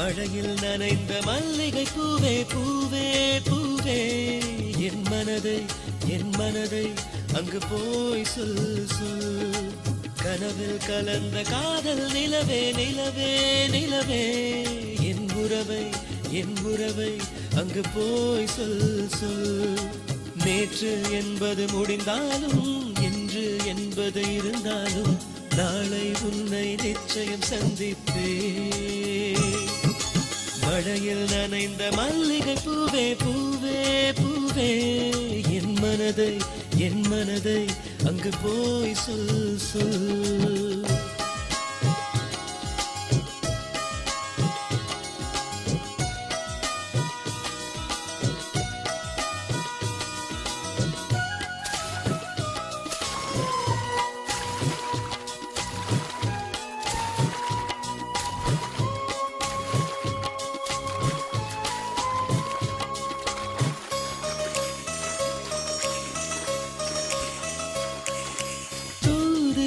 மழையில் நனைந்த மல்லிகை பூவே பூவே பூவே என் மனதை அங்கு போய் சொல் சொல். கனவில் கலந்த காதல் நிலவே நிலவே நிலவே என் உறவை அங்கு போய் சொல் சொல். நேற்று என்பது முடிந்தாலும் இன்று என்பது இருந்தாலும் நாளை உன்னை நிச்சயம் சந்திப்பே. மழையில் நனைந்த மல்லிகை பூவே பூவே பூவே என் மனதை அங்கு போய் சொல் சொல்.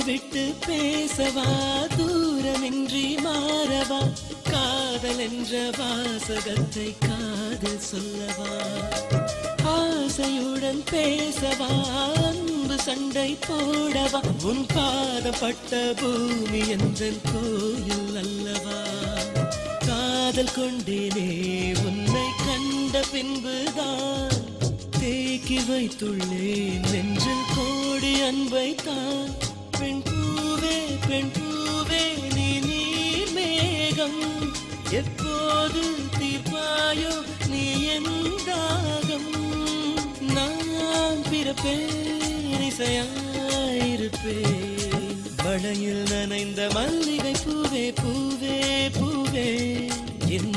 விட்டு பேசவா தூரமின்றி மாறவா காதல் என்ற வாசகத்தை காதல் சொல்லவா ஆசையுடன் பேசவா அன்பு சண்டை போடவா உன் பாதப்பட்ட பூமி என்ற கோயில் அல்லவா காதல் கொண்டேனே உன்னை கண்ட பின்புதான் தேக்கி வைத்துள்ளேன் நெஞ்சில் கோடி அன்பைத்தான். பெண் பூவே நீ நீர் மேகம் எப்போது தீர்ப்பாயோ நீ என் தாகம். நான் பிறப்பேன் இசையாயிருப்பேன். மழையில் நனைந்த மல்லிகை பூவே பூவே பூவே என்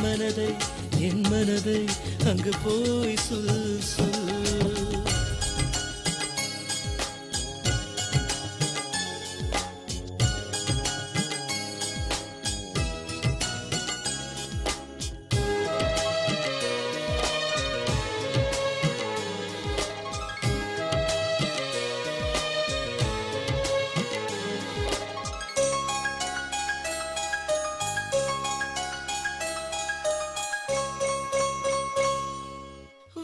மனதை அங்கு போய் சொல் சொல்.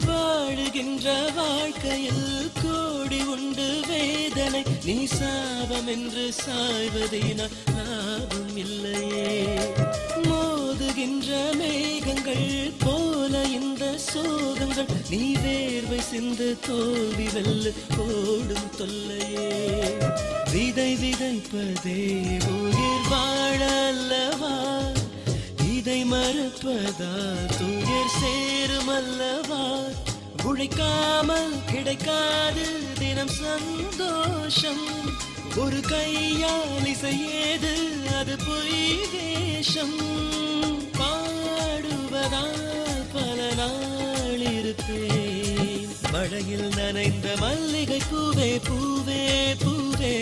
வாழுகின்ற வாழ்க்கையில் கோடி உண்டு வேதனை நீ சாபம் என்று சாய்வதினால் லாபம் இல்லையே. மோதுகின்ற மேகங்கள் போல இந்த சோகங்கள் நீ வேர்வை சிந்து தோல்வி வெல்ல ஓடும் தொல்லையே. விதை விதைப்பதே உயிர் வாழ அல்லவா இதை மறுப்பதால் துயர் சேரும் அல்லவா. உழைக்காமல் கிடைக்காது தினம் சந்தோஷம் ஒரு கையால் இசையேது அது பொய் வேஷம். பாடுவதால் பல நாள் இருப்பேன். மழையில் நனைந்த மல்லிகை பூவே பூவே பூவே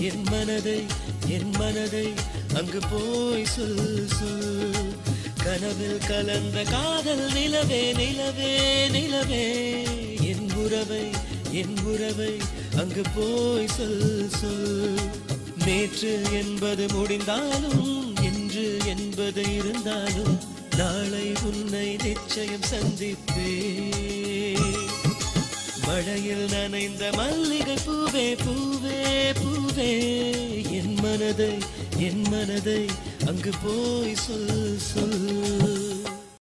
என் மனதை அங்கு போய் சொல் சொல். கனவில் கலந்த காதல் நிலவே நிலவே நிலவே என் உறவை அங்கு போய் சொல் சொல். நேற்று என்பது முடிந்தாலும் இன்று என்பது இருந்தாலும் நாளை உன்னை நிச்சயம் சந்திப்பே. மழையில் நனைந்த மல்லிகை பூவே பூவே பூவே என் மனதை அங்கு போய் சொல் சொல்.